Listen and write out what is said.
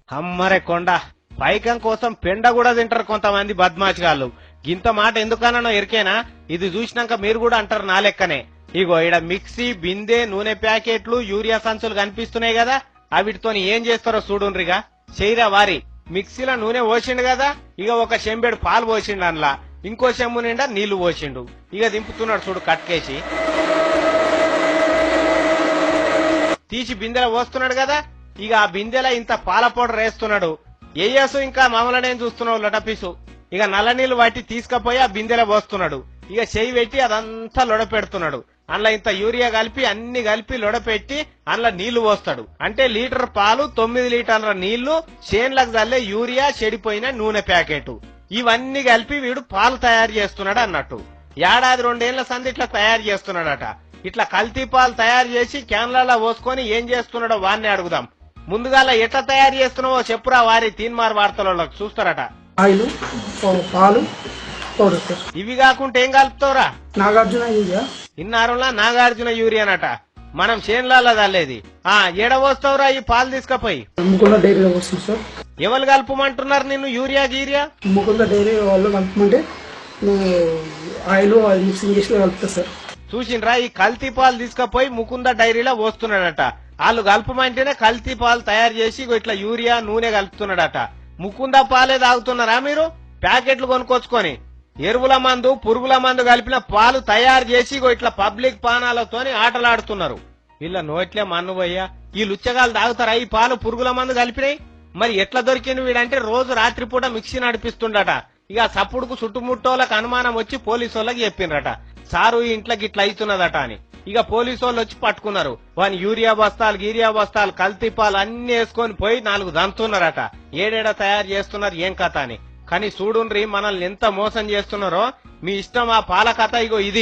అమ్మరే కొండ పైకం కోసం పెండ కూడా తింటారు కొంతమంది బద్మాషిగాళ్ళు. గింత మాట ఎందుకన్నా ఎరికేనా? ఇది చూసినాక మీరు కూడా అంటారు నా లెక్కనే. ఇగో ఈడ మిక్సీ, బిందె, నూనె ప్యాకెట్లు, యూరియా సంచులు కనిపిస్తున్నాయి కదా, అవిటితోని ఏం చేస్తారో చూడుండ్రిగా. చేయరా వారి మిక్సీలో నూనె పోసిండు కదా, ఇక ఒక చెంబెడు పాలు పోసిండు, అందులో ఇంకో చెంబు నిండా నీళ్లు పోసిండు. ఇక దింపుతున్నాడు చూడు కట్కేసి. తీసి బిందెలో పోస్తున్నాడు కదా, ఇక ఆ బిందెలో ఇంత పాల పౌడర్ వేస్తున్నాడు. ఏయసు ఇంకా మామూలునే చూస్తున్నావు లొటపీసు. ఇక నల్ల నీళ్లు వాటి తీసుకపోయి ఆ బిందెలో పోస్తున్నాడు. ఇక చెయ్యి పెట్టి అదంతా లొడపెడుతున్నాడు. అందులో ఇంత యూరియా కలిపి అన్ని కలిపి లొడపెట్టి అందులో నీళ్లు పోస్తాడు. అంటే లీటర్ పాలు, 9 లీటర్ల నీళ్లు, చేన్లకు చల్లే యూరియా, చెడిపోయిన నూనె ప్యాకెట్, ఇవన్నీ కలిపి వీడు పాలు తయారు చేస్తున్నాడు అన్నట్టు. ఏడాది 2 ఏళ్ల సంది ఇట్లా తయారు చేస్తున్నాడట. ఇట్లా కల్తీ పాలు తయారు చేసి క్యాన్లలో పోసుకొని ఏం చేస్తున్నాడో వారిని అడుగుదాం. ముందుగాల ఎట్లా తయారు చేస్తున్నావో చెప్పురా వారి తీన్మార్ వార్తలలో చూస్తారట. ఆయిల్, పాలు, పౌడర్ సార్. ఇవి కాకుండా ఏం కలుపుతావురా? నాగార్జున యూరియా. ఇన్నారులా నాగార్జున యూరియానట. మనం చేన్లలో తల్లేది. ఏడ పోస్తావురా ఈ పాలు తీసుకపోయి? ముకుంద డైరీలో వస్తుంది సార్. ఎవరు కలుపుమంటున్నారు నిన్ను యూరియా గీరియా? ముకుంద డైరీ వాళ్ళు కలుపుమంటే ఆయిల్ మిక్సింగ్ చేసి కలుపుతా సార్. చూసిండ్రా, ఈ కల్తీ పాలు తీసుకపోయి ముకుంద డైరీలో పోస్తున్నాడట. వాళ్ళు కలుపమంటేనే కల్తీ పాలు తయారు చేసి ఇట్లా యూరియా, నూనె కలుపుతున్నాడట. ముకుంద పాలే తాగుతున్నారా మీరు? ప్యాకెట్లు కొనుక్కొచ్చుకొని ఎరువుల మందు, పురుగుల మందు కలిపిన పాలు తయారు చేసి ఇట్లా పబ్లిక్ పానాలతోని ఆటలాడుతున్నారు. వీళ్ళ నోట్లే మన్ను పోయ్యా. ఈ లుచ్చగాలు తాగుతారా ఈ పాలు పురుగుల మందు కలిపినాయి? మరి ఎట్లా దొరికింది వీడంటే రోజు రాత్రిపూట మిక్సీ నడిపిస్తుండట. ఇక సప్పుడుకు చుట్టుముట్టోళ్ళకి అనుమానం వచ్చి పోలీసు వాళ్ళకి చెప్పిండ్రట, సారు ఈ ఇంట్లోకి ఇట్లా అవుతున్నదట అని. ఇక పోలీసు వాళ్ళు వచ్చి పట్టుకున్నారు. వాని యూరియా బస్తాలు, గీరియా బస్తాలు, కల్తీ పాలు అన్ని వేసుకొని పోయి 4 దంతున్నారట. ఏడేడ తయారు చేస్తున్నారు ఏం కథ అని. కానీ చూడుండ్రి మనల్ని ఎంత మోసం చేస్తున్నారో. మీ ఇష్టం ఆ పాల కథ. ఇగో ఇది.